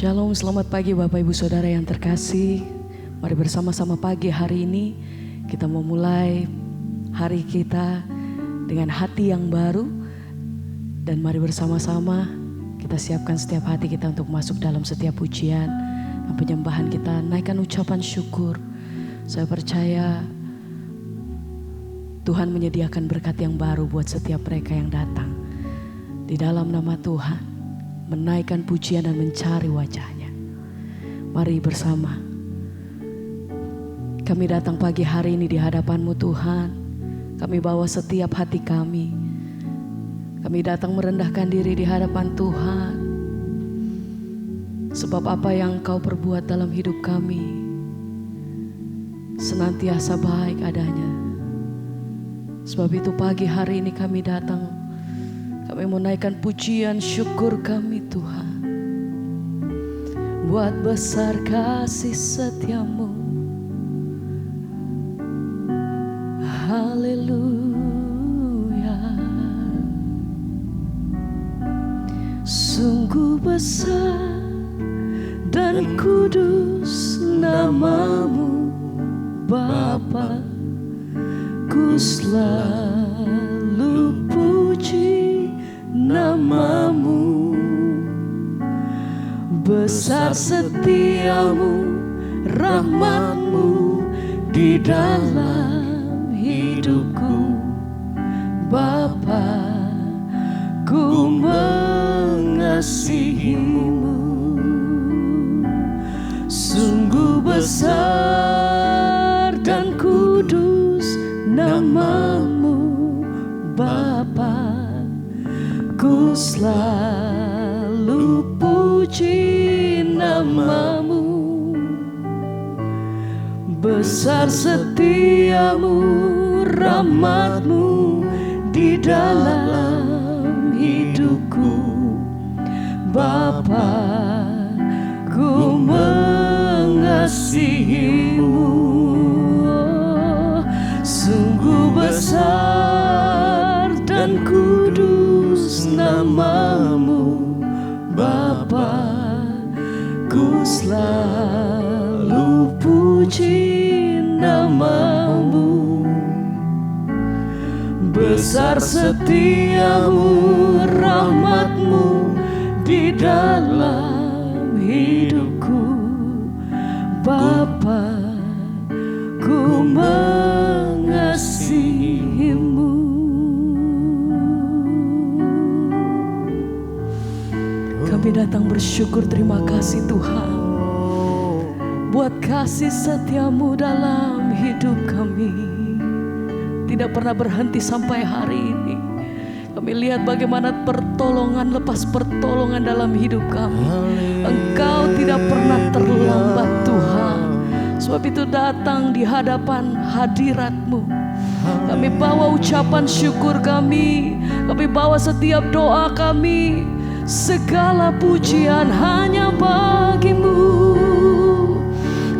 Shalom, selamat pagi Bapak Ibu Saudara yang terkasih. Mari bersama-sama pagi hari ini kita memulai hari kita dengan hati yang baru. Dan mari bersama-sama kita siapkan setiap hati kita untuk masuk dalam setiap pujian dan penyembahan kita. Naikkan ucapan syukur. Saya percaya Tuhan menyediakan berkat yang baru buat setiap mereka yang datang. Di dalam nama Tuhan, menaikkan pujian dan mencari wajahnya. Mari bersama. Kami datang pagi hari ini di hadapan-Mu Tuhan. Kami bawa setiap hati kami. Kami datang merendahkan diri di hadapan Tuhan. Sebab apa yang Kau perbuat dalam hidup kami senantiasa baik adanya. Sebab itu pagi hari ini kami datang. Kami menaikkan pujian syukur kami Tuhan. Buat besar kasih setia-Mu. Haleluya. Sungguh besar dan kudus nama-Mu Bapa. Ku selalu puji nama-Mu. Besar setiamu, rahmat-Mu di dalam hidupku. Bapa, ku mengasihi-Mu. Sungguh besar dan kudus nama-Mu Bapa. Ku selalu puji nama-Mu. Besar setiamu, rahmat-Mu di dalam hidupku. Bapa, ku mengasihi-Mu. Sungguh besar dan kudus nama-Mu Bapa. Ku selalu puji nama-Mu. Besar setiamu, rahmat-Mu di dalam hidupku. Bapa, ku mengasihi-Mu. Kami datang bersyukur, terima kasih Tuhan buat kasih setia-Mu dalam hidup kami. Tidak pernah berhenti sampai hari ini. Kami lihat bagaimana pertolongan lepas pertolongan dalam hidup kami. Engkau tidak pernah terlambat Tuhan. Sebab itu datang di hadapan hadirat-Mu. Kami bawa ucapan syukur kami. Kami bawa setiap doa kami. Segala pujian hanya bagi-Mu.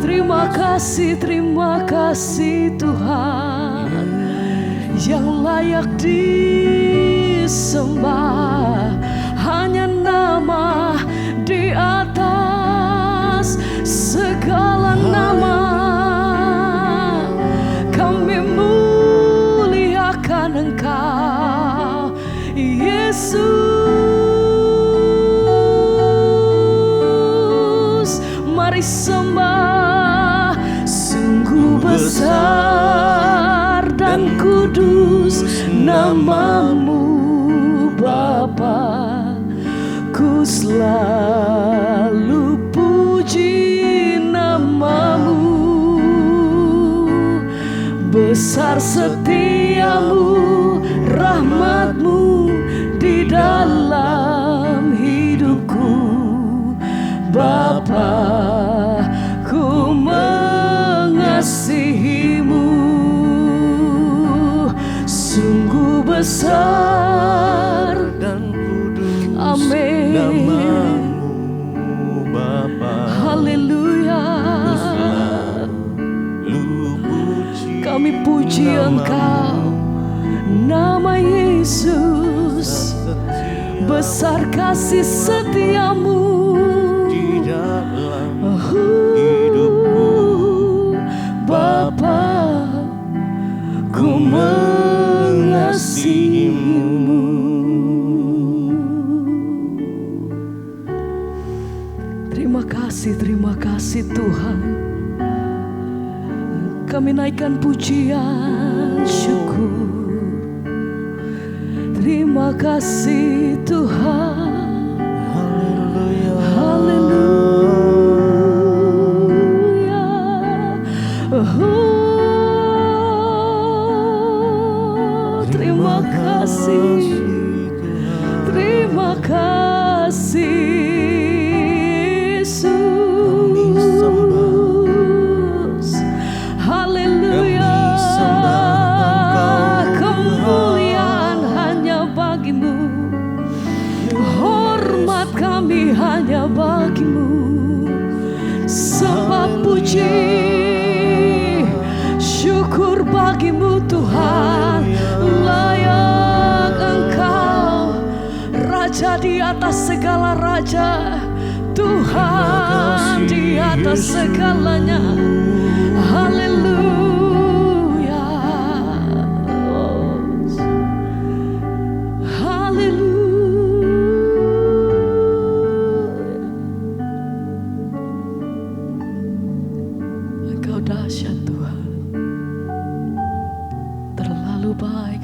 Terima kasih Tuhan. Yang layak disembah hanya nama di atas segala nama. Kami muliakan Engkau Yesus. Mari sembah. Sungguh besar dan kudus nama-Mu Bapa. Ku selalu puji nama-Mu. Besar setiamu, rahmat-Mu di dalam hidupku. Bapa, ku mengasihi-Mu. Sungguh besar dan kudus nama-Mu Bapa. Haleluya. Kami puji Engkau, nama Yesus. Besar kasih setia-Mu dalam hidupku. Bapa, ku mengasihimu. Terima kasih Tuhan. Kami naikkan pujian syukur. Terima kasih Tuhan. Haleluya. Haleluya. Terima kasih. Terima kasih Yesus. Haleluya. Kemuliaan hanya bagimu. Hormat kami hanya bagimu. Sembah puji syukur bagimu Tuhan. Layak Engkau, Raja di atas segala raja, Tuhan di atas segalanya. Haleluya. Haleluya. Engkau dahsyat Tuhan, terlalu baik.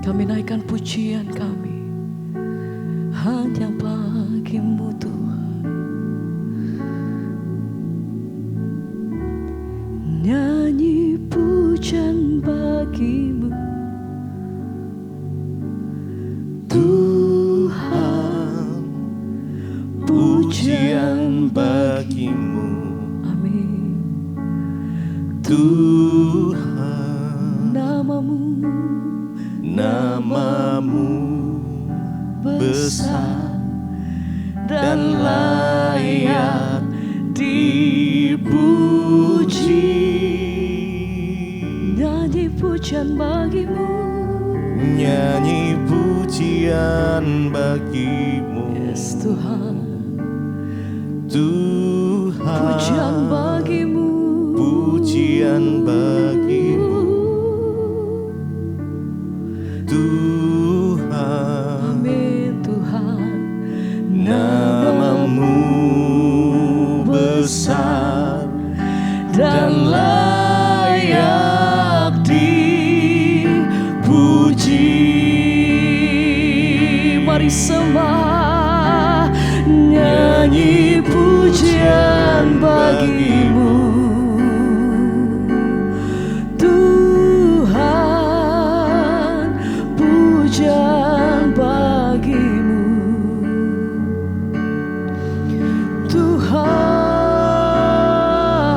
Kami naikkan pujian kami hanya bagimu Tuhan. Nyanyi pujian bagimu Tuhan, pujian bagimu. Amin. Tuhan, namamu besar dan layak dipuji. Nyanyi pujian bagimu. Nyanyi pujian bagimu. Yes Tuhan. Tuhan, Pujian bagimu. pujian bagimu. Tuhan, Amin Tuhan. namamu besar dan layak dipuji. Mari sembah, nyanyi pujian bagimu Tuhan. Pujian bagimu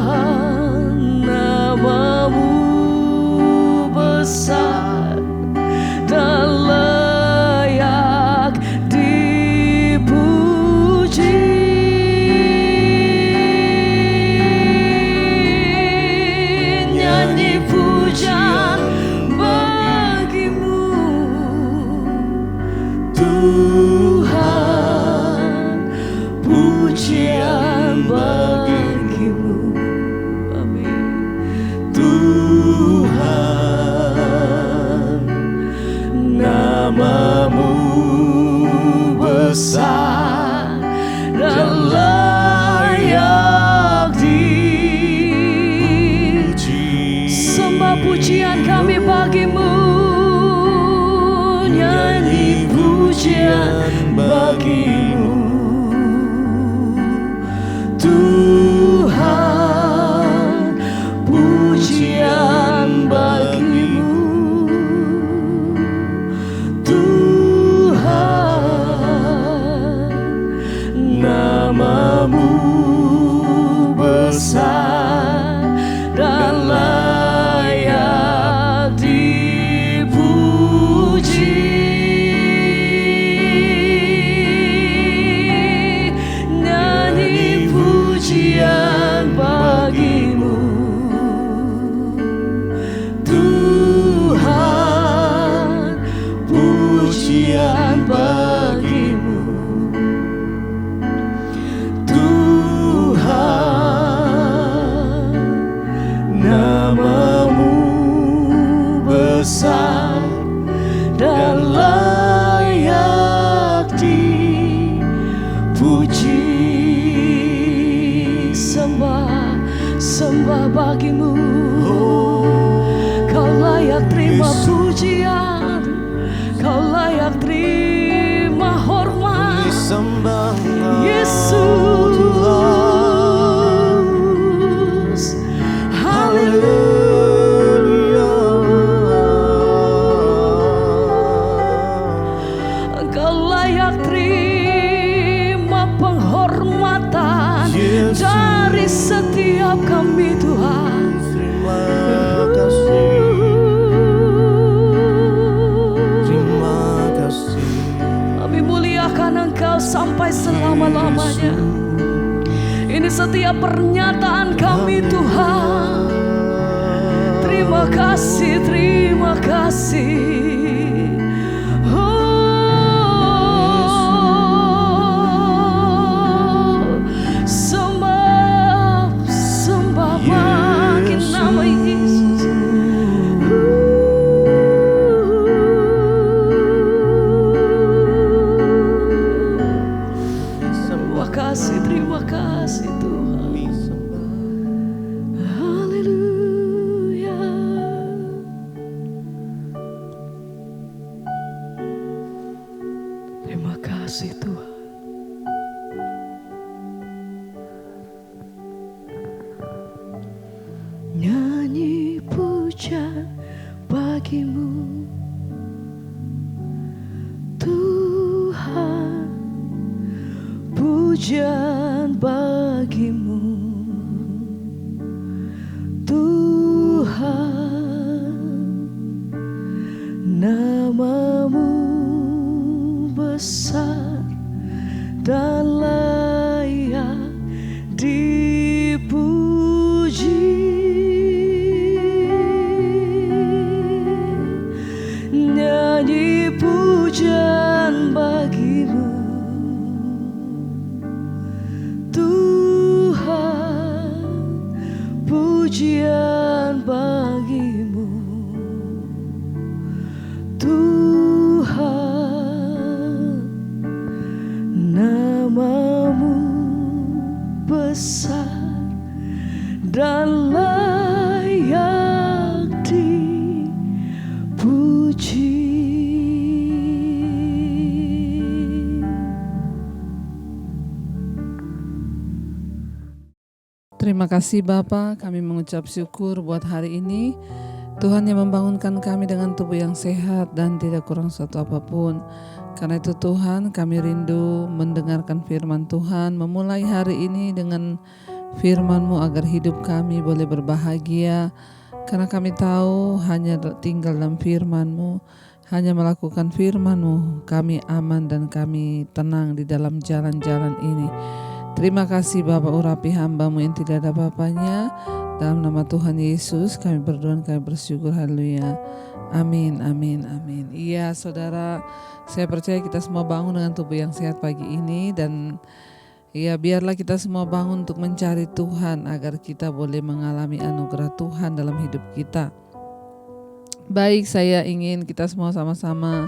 Tuhan. Namamu besar dan layak dipuji. sembah bagimu. Kau layak terima pujian, Kau layak terima hormat, Yesus. Haleluya. Kau layak terima penghormatan dari setiap kami, Tuhan. Terima kasih. Kami muliakan Engkau sampai selama-lamanya. Ini setiap pernyataan kami, Tuhan. Terima kasih, terima kasih. Sembah bagi nama Yesus. Terima kasih Tuhan. Haleluya. Terima kasih Tuhan. Nyanyi puja bagimu, Tuhan. Pujian bagimu, Tuhan. Namamu besar dan layak dipuji. Nyanyi pujian bagimu, pujian bagimu, Tuhan. Namamu besar dan layak dipuji. Terima kasih Bapa, kami mengucap syukur buat hari ini. Tuhan yang membangunkan kami dengan tubuh yang sehat dan tidak kurang suatu apapun. Karena itu Tuhan, kami rindu mendengarkan firman Tuhan, memulai hari ini dengan firman-Mu agar hidup kami boleh berbahagia. Karena kami tahu hanya tinggal dalam firman-Mu, hanya melakukan firman-Mu, kami aman dan kami tenang di dalam jalan-jalan ini. Terima kasih Bapa, urapi hamba-Mu yang tidak ada bapaknya. Dalam nama Tuhan Yesus kami berdoa, kami bersyukur. Haleluya. Amin, amin, amin. Iya saudara, saya percaya kita semua bangun dengan tubuh yang sehat pagi ini. Dan ya biarlah kita semua bangun untuk mencari Tuhan agar kita boleh mengalami anugerah Tuhan dalam hidup kita. Baik, saya ingin kita semua sama-sama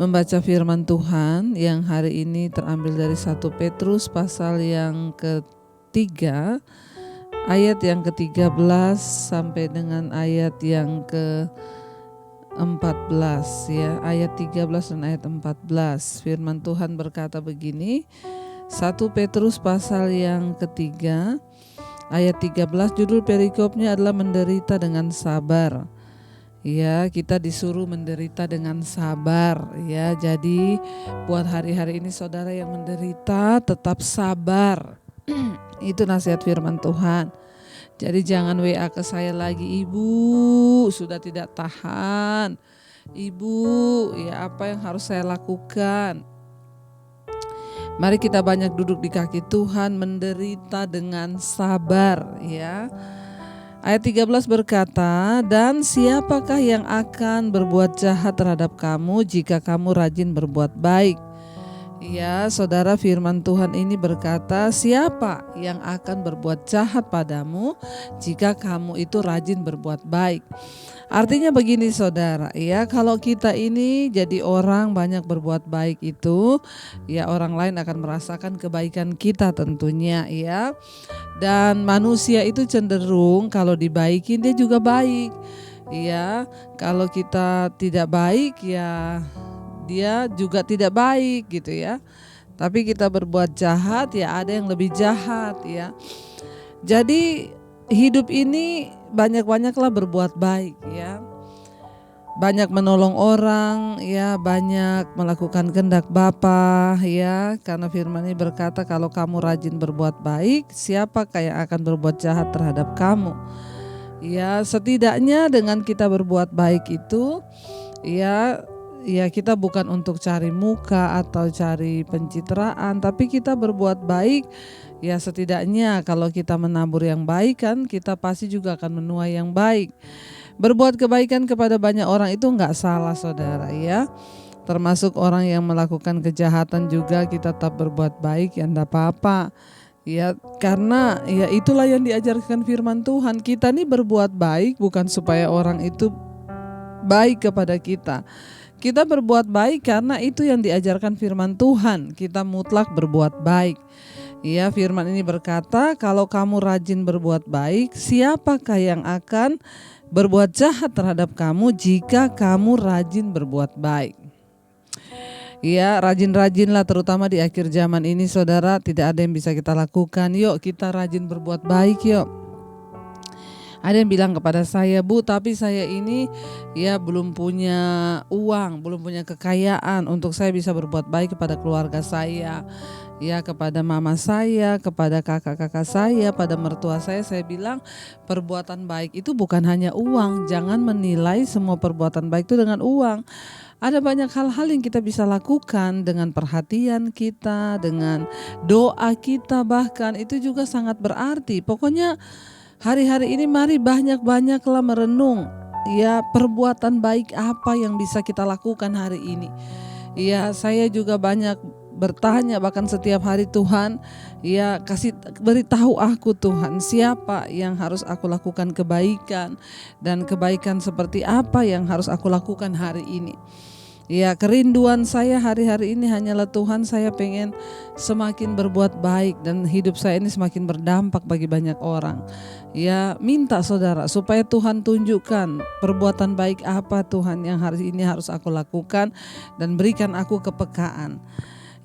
membaca firman Tuhan yang hari ini terambil dari 1 Petrus pasal yang ketiga, ayat yang ke-13 sampai dengan ayat yang ke-14 ya, ayat 13 dan ayat 14. Firman Tuhan berkata begini, 1 Petrus pasal yang ketiga, ayat 13, judul perikopnya adalah menderita dengan sabar. Ya, kita disuruh menderita dengan sabar ya. Jadi buat hari-hari ini saudara yang menderita tetap sabar. Itu nasihat firman Tuhan. Jadi jangan WA ke saya lagi, Ibu sudah tidak tahan. Ibu, ya apa yang harus saya lakukan? Mari kita banyak duduk di kaki Tuhan, menderita dengan sabar ya. Ayat 13 berkata, dan siapakah yang akan berbuat jahat terhadap kamu jika kamu rajin berbuat baik? Ya, saudara, firman Tuhan ini berkata, siapa yang akan berbuat jahat padamu jika kamu itu rajin berbuat baik? Artinya begini saudara, ya, kalau kita ini jadi orang banyak berbuat baik itu, ya orang lain akan merasakan kebaikan kita tentunya, ya. Dan manusia itu cenderung kalau dibaikin dia juga baik. Ya, kalau kita tidak baik ya dia juga tidak baik gitu ya. Tapi kita berbuat jahat ya ada yang lebih jahat ya. Jadi hidup ini banyak-banyaklah berbuat baik ya. Banyak menolong orang ya, banyak melakukan kehendak Bapa ya. Karena firman ini berkata kalau kamu rajin berbuat baik, siapakah yang akan berbuat jahat terhadap kamu? Ya, setidaknya dengan kita berbuat baik itu ya kita bukan untuk cari muka atau cari pencitraan, tapi kita berbuat baik ya setidaknya kalau kita menabur yang baik kan kita pasti juga akan menuai yang baik. Berbuat kebaikan kepada banyak orang itu enggak salah saudara ya. Termasuk orang yang melakukan kejahatan juga kita tetap berbuat baik ya enggak apa-apa. Ya, karena ya itulah yang diajarkan firman Tuhan. Kita nih berbuat baik bukan supaya orang itu baik kepada kita. Kita berbuat baik karena itu yang diajarkan firman Tuhan. Kita mutlak berbuat baik. Ya, firman ini berkata, kalau kamu rajin berbuat baik, siapakah yang akan berbuat jahat terhadap kamu jika kamu rajin berbuat baik? Ya, rajin-rajinlah terutama di akhir zaman ini saudara, tidak ada yang bisa kita lakukan. Yuk kita rajin berbuat baik yuk. Ada yang bilang kepada saya, Bu, tapi saya ini ya belum punya uang, belum punya kekayaan untuk saya bisa berbuat baik kepada keluarga saya, ya kepada mama saya, kepada kakak-kakak saya, pada mertua saya. Saya bilang perbuatan baik itu bukan hanya uang, jangan menilai semua perbuatan baik itu dengan uang. Ada banyak hal-hal yang kita bisa lakukan dengan perhatian kita, dengan doa kita, bahkan itu juga sangat berarti. Pokoknya hari-hari ini mari banyak-banyaklah merenung ya perbuatan baik apa yang bisa kita lakukan hari ini. Ya, saya juga banyak bertanya bahkan setiap hari, Tuhan ya beritahu aku Tuhan siapa yang harus aku lakukan kebaikan dan kebaikan seperti apa yang harus aku lakukan hari ini. Ya, kerinduan saya hari-hari ini hanyalah Tuhan, saya pengen semakin berbuat baik dan hidup saya ini semakin berdampak bagi banyak orang. Ya, minta saudara supaya Tuhan tunjukkan perbuatan baik apa Tuhan yang hari ini harus aku lakukan dan berikan aku kepekaan.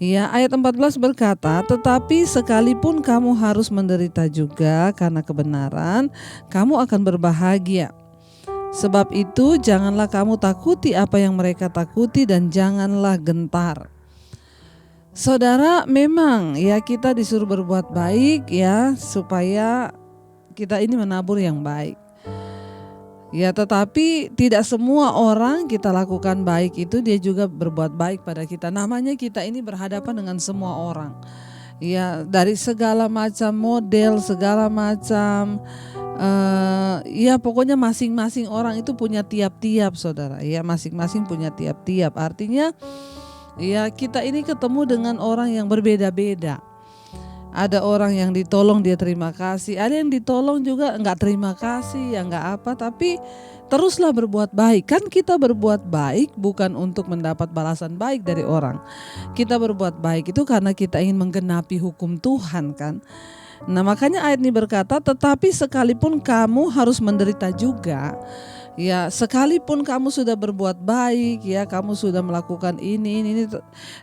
Ya, ayat 14 berkata, tetapi sekalipun kamu harus menderita juga karena kebenaran, kamu akan berbahagia. Sebab itu janganlah kamu takuti apa yang mereka takuti dan janganlah gentar. Saudara, memang ya kita disuruh berbuat baik ya supaya kita ini menabur yang baik. Ya, tetapi tidak semua orang kita lakukan baik itu dia juga berbuat baik pada kita. Namanya kita ini berhadapan dengan semua orang. Ya, dari segala macam model, segala macam ya pokoknya masing-masing orang itu punya tiap-tiap saudara. Ya, masing-masing punya tiap-tiap. Artinya ya kita ini ketemu dengan orang yang berbeda-beda. Ada orang yang ditolong dia terima kasih, ada yang ditolong juga enggak terima kasih, ya enggak apa, tapi teruslah berbuat baik. Kan kita berbuat baik bukan untuk mendapat balasan baik dari orang. Kita berbuat baik itu karena kita ingin menggenapi hukum Tuhan kan. Nah, makanya ayat ini berkata, tetapi sekalipun kamu harus menderita juga. Ya, sekalipun kamu sudah berbuat baik, ya kamu sudah melakukan ini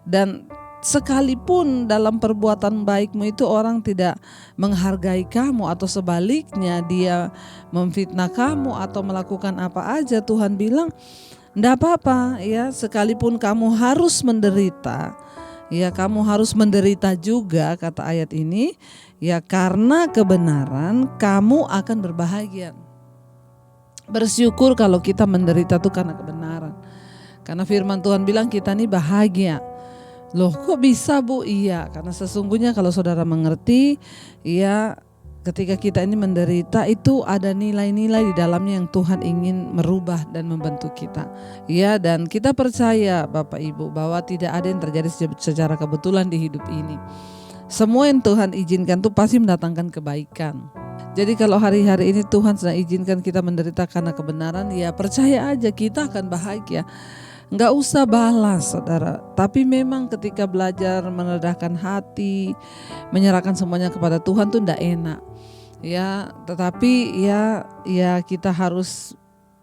dan sekalipun dalam perbuatan baikmu itu orang tidak menghargai kamu atau sebaliknya dia memfitnah kamu atau melakukan apa aja, Tuhan bilang enggak apa-apa ya, sekalipun kamu harus menderita. Ya, kamu harus menderita juga kata ayat ini. Ya, karena kebenaran kamu akan berbahagia. Bersyukur kalau kita menderita itu karena kebenaran. Karena firman Tuhan bilang kita nih bahagia. Loh, kok bisa Bu? Iya, karena sesungguhnya kalau saudara mengerti, ya ketika kita ini menderita itu ada nilai-nilai di dalamnya yang Tuhan ingin merubah dan membentuk kita. Ya, dan kita percaya Bapak Ibu bahwa tidak ada yang terjadi secara kebetulan di hidup ini. Semua yang Tuhan izinkan itu pasti mendatangkan kebaikan. Jadi kalau hari-hari ini Tuhan sedang izinkan kita menderita karena kebenaran, ya percaya aja kita akan bahagia. Nggak usah balas saudara. Tapi memang ketika belajar meredahkan hati, menyerahkan semuanya kepada Tuhan tuh nggak enak. Ya, tetapi ya kita harus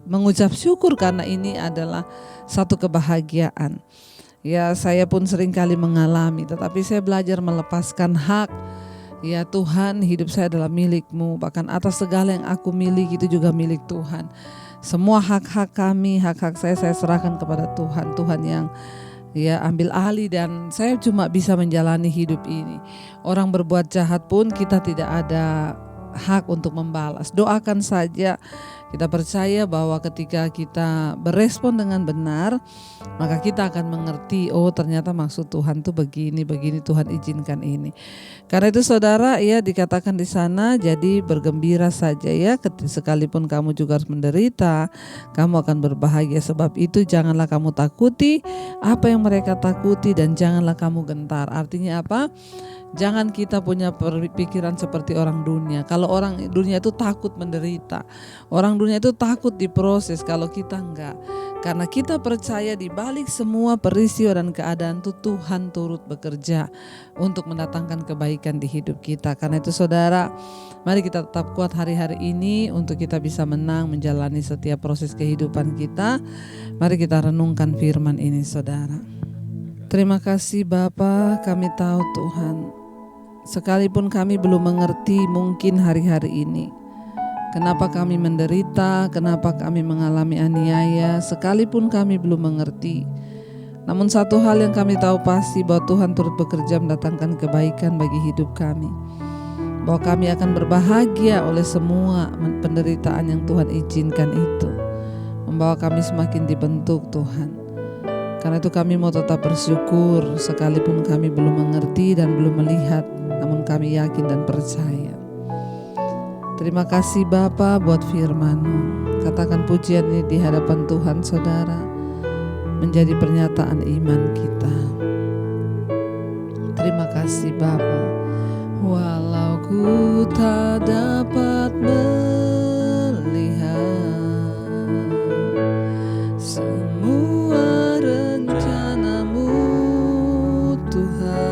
mengucap syukur karena ini adalah satu kebahagiaan. Ya, saya pun sering kali mengalami, tetapi saya belajar melepaskan hak. Ya Tuhan, hidup saya adalah milik-Mu, bahkan atas segala yang aku miliki itu juga milik Tuhan. Semua hak-hak kami, hak-hak saya serahkan kepada Tuhan. Tuhan yang ambil alih dan saya cuma bisa menjalani hidup ini. Orang berbuat jahat pun kita tidak ada hak untuk membalas. Doakan saja. Kita percaya bahwa ketika kita berespon dengan benar, maka kita akan mengerti, oh ternyata maksud Tuhan tuh begini Tuhan izinkan ini. Karena itu saudara, ya dikatakan di sana, jadi bergembira saja ya, sekalipun kamu juga harus menderita, kamu akan berbahagia. Sebab itu janganlah kamu takuti apa yang mereka takuti dan janganlah kamu gentar. Artinya apa? Jangan kita punya pikiran seperti orang dunia. Kalau orang dunia itu takut menderita, orang dunia itu takut diproses, kalau kita enggak. Karena kita percaya di balik semua peristiwa dan keadaan itu Tuhan turut bekerja untuk mendatangkan kebaikan di hidup kita. Karena itu saudara, mari kita tetap kuat hari-hari ini untuk kita bisa menang menjalani setiap proses kehidupan kita. Mari kita renungkan firman ini saudara. Terima kasih Bapa, kami tahu Tuhan, sekalipun kami belum mengerti mungkin hari-hari ini, kenapa kami menderita, kenapa kami mengalami aniaya, sekalipun kami belum mengerti. Namun satu hal yang kami tahu pasti, bahwa Tuhan turut bekerja mendatangkan kebaikan bagi hidup kami, bahwa kami akan berbahagia oleh semua penderitaan yang Tuhan izinkan itu, membawa kami semakin dibentuk Tuhan. Karena itu kami mau tetap bersyukur sekalipun kami belum mengerti dan belum melihat, namun kami yakin dan percaya. Terima kasih Bapa buat firman-Mu. Katakan pujian ini di hadapan Tuhan saudara, menjadi pernyataan iman kita. Terima kasih Bapa. Walau ku tak dapat melihat semua rencana-Mu Tuhan,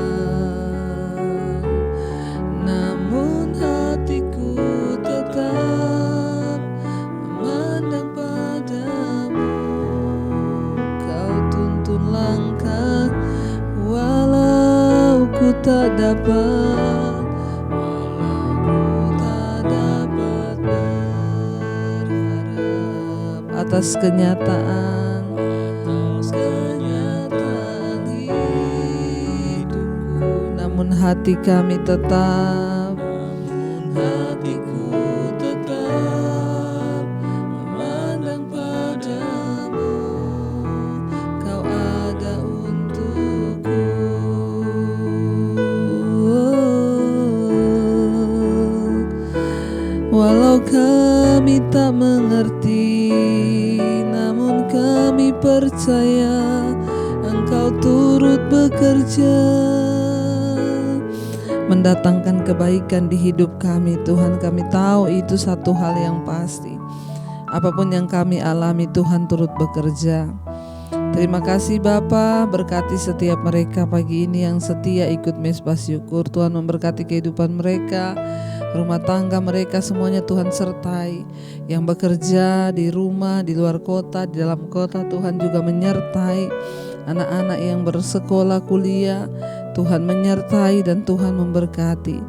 namun hatiku tetap memandang padamu. Kau tuntun langkah walau ku tak dapat, atas kenyataan hidupku, namun hati kami tetap, hatiku tetap memandang padamu. Kau ada untukku. Walau kami tak mengerti, namun kami percaya Engkau turut bekerja mendatangkan kebaikan di hidup kami. Tuhan, kami tahu itu satu hal yang pasti. Apapun yang kami alami, Tuhan turut bekerja. Terima kasih Bapa, berkati setiap mereka pagi ini yang setia ikut Mezbah Syukur. Tuhan memberkati kehidupan mereka, rumah tangga mereka, semuanya Tuhan sertai. Yang bekerja di rumah, di luar kota, di dalam kota, Tuhan juga menyertai. Anak-anak yang bersekolah, kuliah, Tuhan menyertai dan Tuhan memberkati.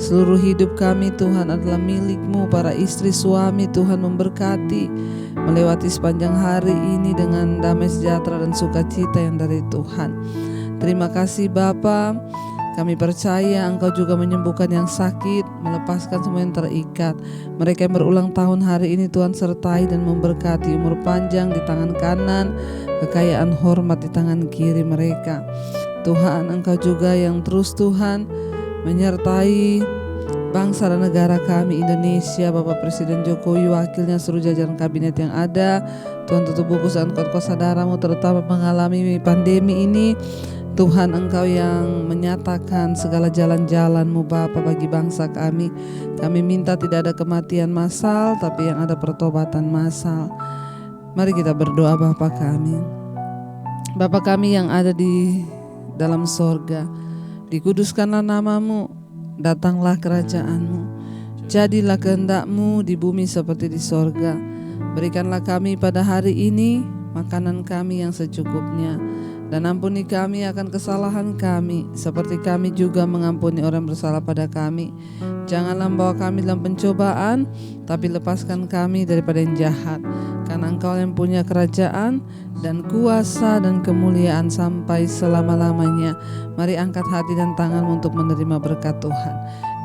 Seluruh hidup kami Tuhan adalah milik-Mu. Para istri suami Tuhan memberkati, melewati sepanjang hari ini dengan damai sejahtera dan sukacita yang dari Tuhan. Terima kasih Bapa. Kami percaya Engkau juga menyembuhkan yang sakit, melepaskan semua yang terikat. Mereka yang berulang tahun hari ini Tuhan sertai dan memberkati, umur panjang di tangan kanan, kekayaan hormat di tangan kiri mereka. Tuhan, Engkau juga yang terus Tuhan menyertai bangsa dan negara kami Indonesia, Bapak Presiden Jokowi, wakilnya, seluruh jajaran kabinet yang ada. Tuhan tutup buku dan kuat saudaramu terutama mengalami pandemi ini. Tuhan, Engkau yang menyatakan segala jalan-jalan-Mu Bapa bagi bangsa kami. Kami minta tidak ada kematian massal, tapi yang ada pertobatan massal. Mari kita berdoa. Bapa kami, Bapa kami yang ada di dalam sorga, dikuduskanlah nama-Mu, datanglah kerajaan-Mu, jadilah kehendak-Mu di bumi seperti di sorga. Berikanlah kami pada hari ini makanan kami yang secukupnya, dan ampuni kami akan kesalahan kami, seperti kami juga mengampuni orang bersalah pada kami. Janganlah membawa kami dalam pencobaan, tapi lepaskan kami daripada yang jahat. Karena Engkau yang punya kerajaan dan kuasa dan kemuliaan sampai selama-lamanya. Mari angkat hati dan tanganmu untuk menerima berkat Tuhan.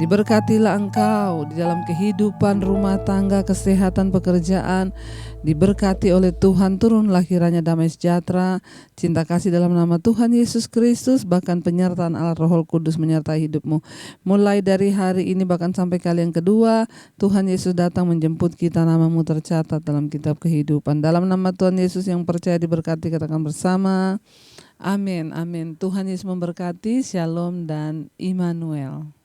Diberkatilah engkau di dalam kehidupan, rumah tangga, kesehatan, pekerjaan. Diberkati oleh Tuhan, turunlah kiranya damai sejahtera, cinta kasih dalam nama Tuhan Yesus Kristus, bahkan penyertaan Allah Roh Kudus menyertai hidupmu. Mulai dari hari ini bahkan sampai kali yang kedua, Tuhan Yesus datang menjemput kita, namamu tercatat dalam kitab kehidupan. Dalam nama Tuhan Yesus yang percaya diberkati, katakan bersama. Amin, amin. Tuhan Yesus memberkati. Shalom dan Immanuel.